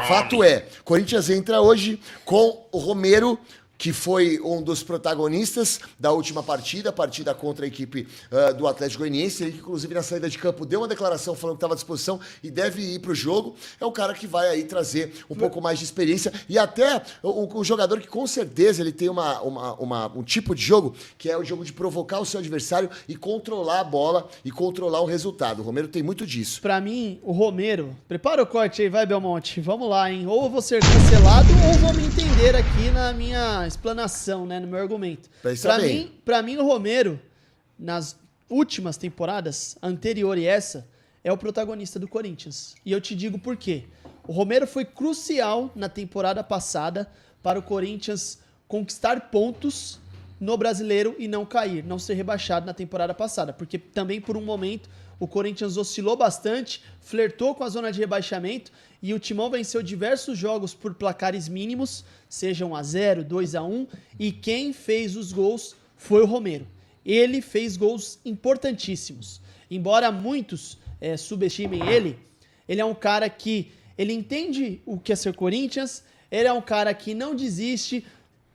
Fato é, Corinthians entra hoje com o Romero, que foi um dos protagonistas da última partida, a partida contra a equipe do Atlético Goianiense. Ele, inclusive, na saída de campo, deu uma declaração falando que estava à disposição e deve ir para o jogo. É um cara que vai aí trazer um pouco mais de experiência e até um jogador que, com certeza, ele tem um tipo de jogo que é o jogo de provocar o seu adversário e controlar a bola e controlar o resultado. O Romero tem muito disso. Pra mim, o Romero... Prepara o corte aí, vai, Belmonte. Vamos lá, hein? Ou eu vou ser cancelado ou vou me entender aqui na minha explanação, né, no meu argumento. Pra mim, o Romero, nas últimas temporadas, anterior e essa, é o protagonista do Corinthians. E eu te digo por quê. O Romero foi crucial na temporada passada para o Corinthians conquistar pontos no Brasileiro e não cair, não ser rebaixado na temporada passada. Porque também, por um momento, o Corinthians oscilou bastante, flertou com a zona de rebaixamento e o Timão venceu diversos jogos por placares mínimos, seja 1-0, 2-1, e quem fez os gols foi o Romero. Ele fez gols importantíssimos. Embora muitos subestimem ele é um cara que ele entende o que é ser Corinthians, ele é um cara que não desiste.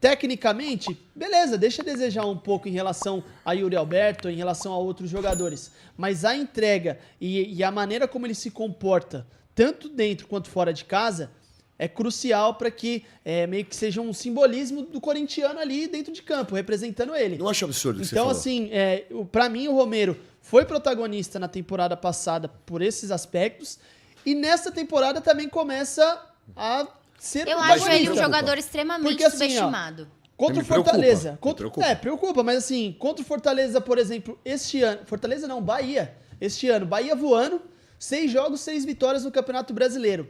Tecnicamente, beleza, deixa a desejar um pouco em relação a Yuri Alberto, em relação a outros jogadores. Mas a entrega e a maneira como ele se comporta, tanto dentro quanto fora de casa, é crucial para que meio que seja um simbolismo do corintiano ali dentro de campo, representando ele. Não acho absurdo o que então, você falou. assim, para mim o Romero foi protagonista na temporada passada por esses aspectos e nessa temporada também começa a... Eu acho ele um jogador extremamente porque, assim, subestimado. Contra o Fortaleza. Preocupa, mas assim, contra o Fortaleza, por exemplo, este ano. Fortaleza não, Bahia. Este ano, Bahia voando, 6 jogos, 6 vitórias no Campeonato Brasileiro.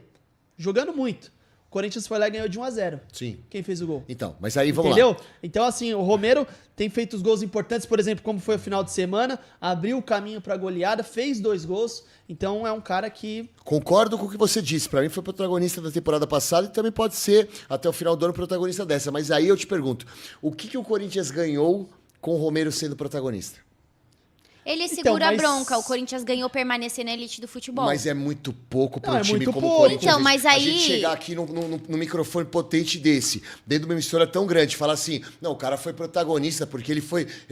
Jogando muito. O Corinthians foi lá e ganhou de 1-0. Sim. Quem fez o gol? Então, mas aí vamos Entendeu? lá. Então, assim, o Romero tem feito os gols importantes, por exemplo, como foi o final de semana, abriu o caminho pra goleada, fez 2 gols. Então, é um cara que... Concordo com o que você disse. Pra mim foi protagonista da temporada passada e também pode ser, até o final do ano, protagonista dessa. Mas aí eu te pergunto, o que o Corinthians ganhou com o Romero sendo protagonista? Ele segura a bronca. O Corinthians ganhou permanecer na elite do futebol. Mas é muito pouco para um Não, é time muito como o pouco. Corinthians. Então, mas A aí- gente chegar aqui no microfone potente desse, dentro de uma emissora tão grande, falar assim, não, o cara foi protagonista porque ele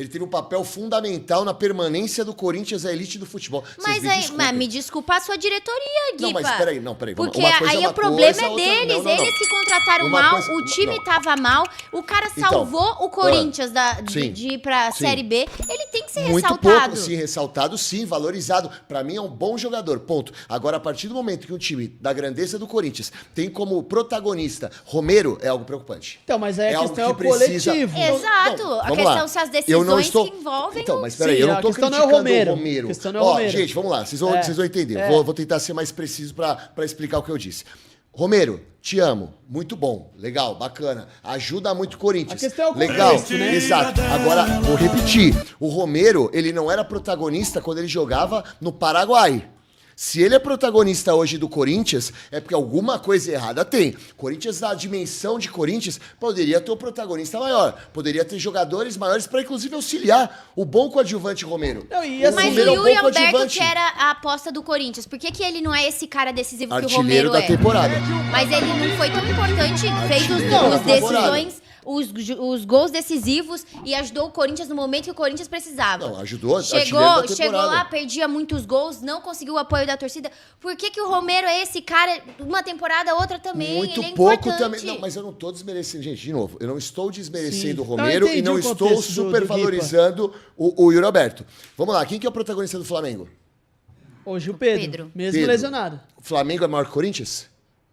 teve um papel fundamental na permanência do Corinthians à elite do futebol. Vocês Mas me aí, desculpem. mas me desculpa a sua diretoria, Guipa. Não, mas peraí. Vamos- Porque uma coisa aí é uma o problema coisa, é outra- deles. não. Eles que contrataram Uma mal, coisa- o time não. tava mal, o cara Então, salvou o Corinthians sim, de ir pra sim. Série B. Ele tem que ser Muito ressaltado. pouco, sim, ressaltado, sim, valorizado. Pra mim é um bom jogador, ponto. Agora, a partir do momento que um time da grandeza do Corinthians tem como protagonista Romero, é algo preocupante. Então, mas aí a algo questão é o que precisa- coletivo. Exato. Não, A vamos questão lá. são as Eu não decisões estou... que envolvem Então, o... mas peraí, Sim, eu não a tô questão não é o criticando Romero. o Romero. A questão não é o Romero. Gente, vamos lá, vocês vão entender. É. Vou tentar ser mais preciso pra explicar o que eu disse. Romero, te amo, muito bom, legal, bacana, ajuda muito o Corinthians. A questão é o legal, contexto, né? Exato. Agora, vou repetir, o Romero, ele não era protagonista quando ele jogava no Paraguai. Se ele é protagonista hoje do Corinthians, é porque alguma coisa errada tem. Corinthians, na dimensão de Corinthians, poderia ter um protagonista maior. Poderia ter jogadores maiores para, inclusive, auxiliar o bom coadjuvante Romero. Não, e O assim, Mas o Romero é um Yuri bom Alberto, coadjuvante. que era a aposta do Corinthians, por que ele não é esse cara decisivo que o Artilheiro Romero da é? temporada. Mas ele não foi tão importante, fez Artilheiro da os temporada. decisões, os gols decisivos e ajudou o Corinthians no momento que o Corinthians precisava. Não, ajudou, artilheiro da temporada. Chegou lá, perdia muitos gols, não conseguiu o apoio da torcida. Por que o Romero é esse cara, uma temporada, outra também? Muito ele é pouco importante. também. Não, mas eu não estou desmerecendo. Gente, de novo, eu não estou desmerecendo Sim. o Romero Eu e não entendi o estou contexto do supervalorizando o Yuri Alberto. Vamos lá, quem que é o protagonista do Flamengo? hoje o Pedro, Pedro. mesmo Pedro. lesionado. O Flamengo é maior que o Corinthians?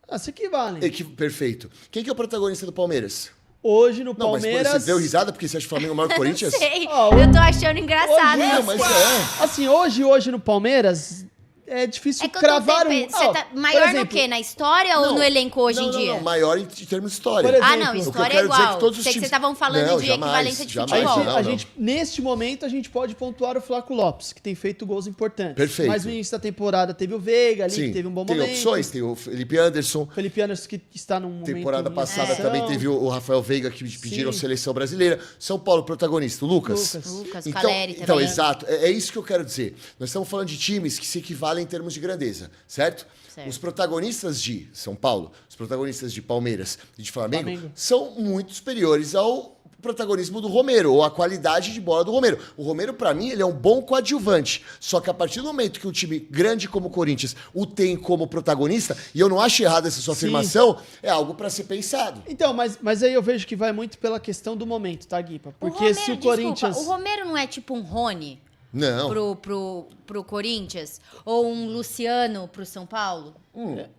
Ah, se equivale. Perfeito. Quem que é o protagonista do Palmeiras? Hoje no Não, Palmeiras... mas você deu risada porque você acha que o Flamengo é maior que o Corinthians? Sei, Ó, eu tô achando engraçado. Hoje- Não, isso. mas é. Assim, hoje no Palmeiras é difícil É que eu tô cravar pensando, você Ó, tá por maior no exemplo, quê? Na história ou no elenco hoje em dia? Não, maior em termos de história. Por exemplo, Ah, não, o que eu história é quero dizer é igual. que todos os Sei que times- vocês estavam falando Não, de jamais, equivalência de jamais. futebol. Não, A não. gente, neste momento, a gente pode pontuar o Flaco Lopes, que tem feito gols importantes. Perfeito. Mas no início da temporada teve o Veiga ali, Sim, que teve um bom tem momento. opções, tem o Felipe Anderson. Felipe Anderson, que está num momento... Temporada em passada ascensão. também teve o Rafael Veiga, que pediram Sim. seleção brasileira. São Paulo, protagonista, o Lucas. Lucas, Então, Caleri então também. exato. É isso que eu quero dizer. Nós estamos falando de times que se equivalem fala em termos de grandeza, certo? Os protagonistas de São Paulo, os protagonistas de Palmeiras e de Flamengo são muito superiores ao protagonismo do Romero, ou a qualidade de bola do Romero. O Romero, pra mim, ele é um bom coadjuvante. Só que a partir do momento que um time grande como o Corinthians o tem como protagonista, e eu não acho errada essa sua afirmação, é algo pra ser pensado. Então, mas aí eu vejo que vai muito pela questão do momento, tá, Guipa? Porque se o Corinthians... O Romero não é tipo um Rony? Não. Pro Corinthians? Ou um Luciano pro São Paulo?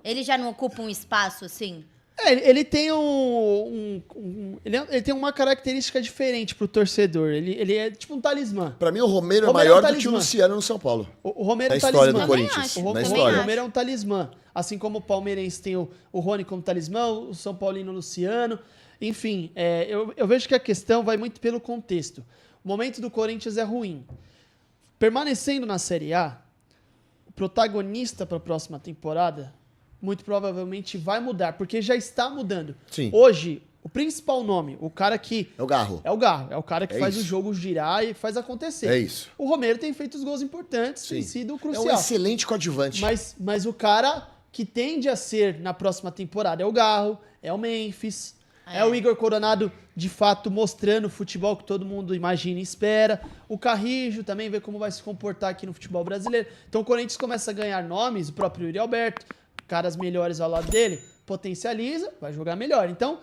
Ele já não ocupa um espaço assim? Ele tem ele tem uma característica diferente pro torcedor. Ele é tipo um talismã. Pra mim, o Romero é maior do que o Luciano no São Paulo. O Romero é um história talismã. do Corinthians. O Romero é um talismã. Assim como o palmeirense tem o Rony como talismã, o São Paulino Luciano. Enfim, eu vejo que a questão vai muito pelo contexto. O momento do Corinthians é ruim. Permanecendo na Série A, o protagonista para a próxima temporada muito provavelmente vai mudar, porque já está mudando. Sim. Hoje, o principal nome, o cara que... É o Garro. É o Garro. É o cara que faz isso. o jogo girar e faz acontecer. É isso. O Romero tem feito os gols importantes, tem sido crucial. É um excelente coadjuvante. Mas o cara que tende a ser na próxima temporada é o Garro, é o Memphis, é o Igor Coronado, de fato, mostrando o futebol que todo mundo imagina e espera. O Carrijo também, vê como vai se comportar aqui no futebol brasileiro. Então o Corinthians começa a ganhar nomes, o próprio Yuri Alberto, caras melhores ao lado dele, potencializa, vai jogar melhor. Então,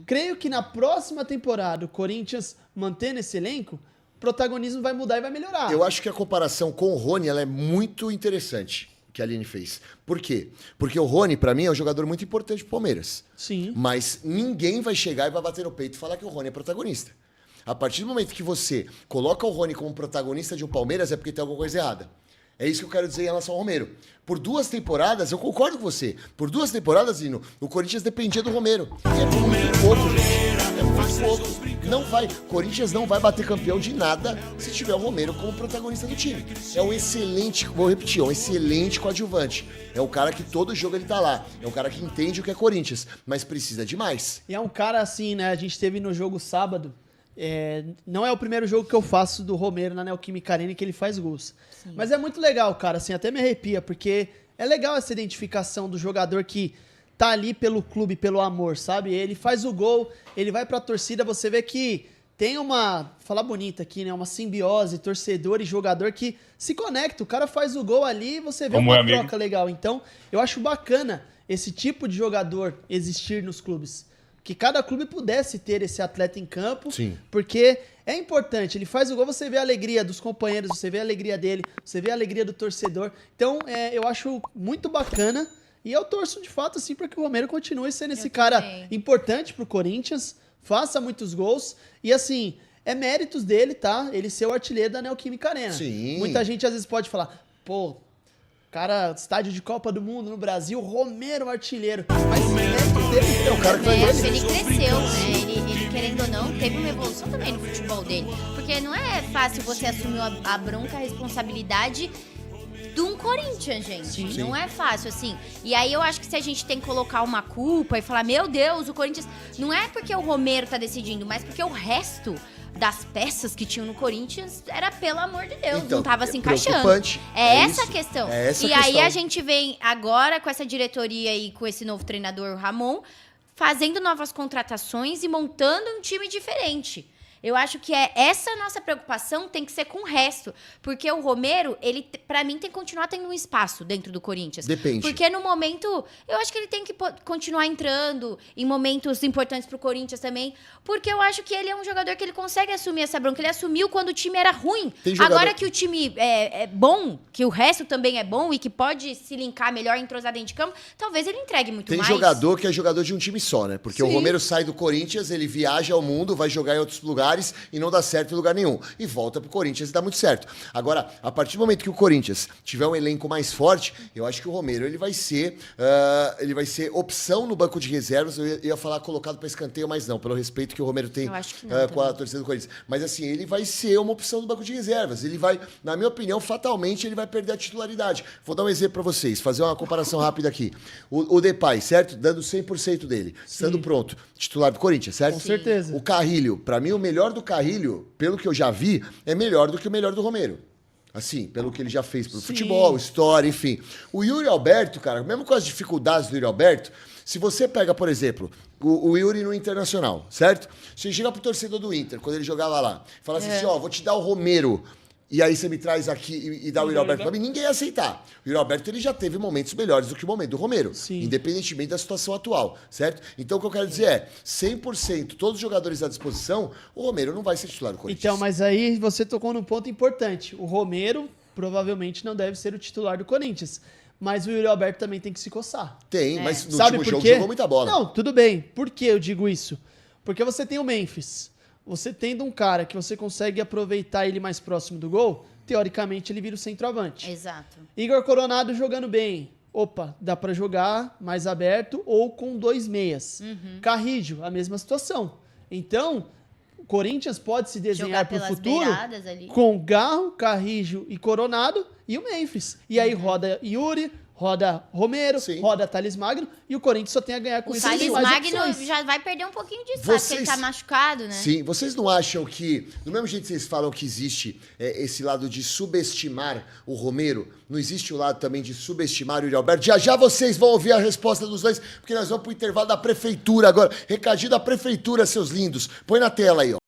creio que na próxima temporada, o Corinthians mantendo esse elenco, o protagonismo vai mudar e vai melhorar. Eu acho que a comparação com o Rony ela é muito interessante, que a Aline fez. Por quê? Porque o Rony, pra mim, é um jogador muito importante pro Palmeiras. Sim. Mas ninguém vai chegar e vai bater no peito e falar que o Rony é protagonista. A partir do momento que você coloca o Rony como protagonista de um Palmeiras, é porque tem alguma coisa errada. É isso que eu quero dizer em relação ao Romero. Por 2 temporadas, eu concordo com você. Por 2 temporadas, Zino, o Corinthians dependia do Romero. E é muito pouco, gente. É muito pouco. Não vai. Corinthians não vai bater campeão de nada se tiver o Romero como protagonista do time. É um excelente, vou repetir, é um excelente coadjuvante. É o cara que todo jogo ele tá lá. É um cara que entende o que é Corinthians, mas precisa de mais. E é um cara assim, né? A gente teve no jogo sábado. Não é o primeiro jogo que eu faço do Romero na Neoquímica Arena que ele faz gols. Sim. Mas é muito legal, cara, assim, até me arrepia, porque é legal essa identificação do jogador que tá ali pelo clube, pelo amor, sabe? Ele faz o gol, ele vai pra torcida, você vê que tem uma, falar bonita aqui, né? Uma simbiose, torcedor e jogador que se conecta. O cara faz o gol ali e você vê uma troca legal. Então, eu acho bacana esse tipo de jogador existir nos clubes. Que cada clube pudesse ter esse atleta em campo, sim, porque é importante. Ele faz o gol, você vê a alegria dos companheiros, você vê a alegria dele, você vê a alegria do torcedor. Então, eu acho muito bacana e eu torço de fato assim para que o Romero continue sendo esse cara importante pro Corinthians, faça muitos gols e assim, é méritos dele, tá? Ele ser o artilheiro da Neoquímica Arena. Sim. Muita gente às vezes pode falar, pô, cara, estádio de Copa do Mundo no Brasil, Romero artilheiro. Mas o mérito dele é o cara que vai ele cresceu, né? Ele, querendo ou não, teve uma evolução também no futebol dele. Porque não é fácil você assumir a bronca, a responsabilidade de um Corinthians, gente. Sim. Não é fácil, assim. E aí eu acho que se a gente tem que colocar uma culpa e falar, meu Deus, o Corinthians... Não é porque o Romero tá decidindo, mas porque o resto das peças que tinham no Corinthians era, pelo amor de Deus, então, não tava se encaixando. Preocupante. É essa a questão. É essa e a aí questão. a gente vem agora com essa diretoria e com esse novo treinador, o Ramon, fazendo novas contratações e montando um time diferente. Eu acho que essa nossa preocupação tem que ser com o resto. Porque o Romero, ele, pra mim, tem que continuar tendo um espaço dentro do Corinthians. Depende. Porque no momento, eu acho que ele tem que continuar entrando em momentos importantes pro Corinthians também. Porque eu acho que ele é um jogador que ele consegue assumir essa bronca. Ele assumiu quando o time era ruim. Agora que o time é bom, que o resto também é bom e que pode se linkar melhor, entrosar dentro de campo, talvez ele entregue muito mais. Tem jogador que é jogador de um time só, né? Porque o Romero sai do Corinthians, ele viaja ao mundo, vai jogar em outros lugares e não dá certo em lugar nenhum. E volta pro Corinthians e dá muito certo. Agora, a partir do momento que o Corinthians tiver um elenco mais forte, eu acho que o Romero ele vai ser opção no banco de reservas. Eu ia falar colocado para escanteio, mas não, pelo respeito que o Romero tem com a torcida do Corinthians. Mas assim, ele vai ser uma opção no banco de reservas. Ele vai, na minha opinião, fatalmente ele vai perder a titularidade. Vou dar um exemplo para vocês, fazer uma comparação rápida aqui. O Depay, certo? Dando 100% dele, estando pronto. Titular do Corinthians, certo? Com certeza. O Carrilho, para mim, o melhor do Carrilho, pelo que eu já vi, é melhor do que o melhor do Romero. Assim, pelo que ele já fez pro futebol, história, enfim. O Yuri Alberto, cara, mesmo com as dificuldades do Yuri Alberto, se você pega, por exemplo, o Yuri no Internacional, certo? Você chega pro torcedor do Inter, quando ele jogava lá, fala assim, ó, vou te dar o Romero, e aí você me traz aqui e dá o Yuri Alberto pra mim, ninguém ia aceitar. O Yuri Alberto, ele já teve momentos melhores do que o momento do Romero, independentemente da situação atual, certo? Então, o que eu quero dizer é, 100%, todos os jogadores à disposição, o Romero não vai ser titular do Corinthians. Então, mas aí você tocou num ponto importante. O Romero provavelmente não deve ser o titular do Corinthians. Mas o Yuri Alberto também tem que se coçar. Tem, mas no último jogo jogou muita bola. Não, tudo bem. Por que eu digo isso? Porque você tem o Memphis. Você tendo um cara que você consegue aproveitar ele mais próximo do gol, teoricamente ele vira o centroavante. Exato. Igor Coronado jogando bem. Opa, dá pra jogar mais aberto ou com 2 meias. Carrillo, a mesma situação. Então, o Corinthians pode se desenhar para o futuro com Garro, Carrillo e Coronado e o Memphis. E aí roda Yuri, roda Romero, roda Thales Magno e o Corinthians só tem a ganhar com isso. O Thales Magno já vai perder um pouquinho de espaço, porque ele tá machucado, né? Sim, vocês não acham que, do mesmo jeito que vocês falam que existe esse lado de subestimar o Romero, não existe o lado também de subestimar o Yuri Alberto? Já vocês vão ouvir a resposta dos dois, porque nós vamos pro intervalo da prefeitura agora. Recadinho da prefeitura, seus lindos. Põe na tela aí, ó.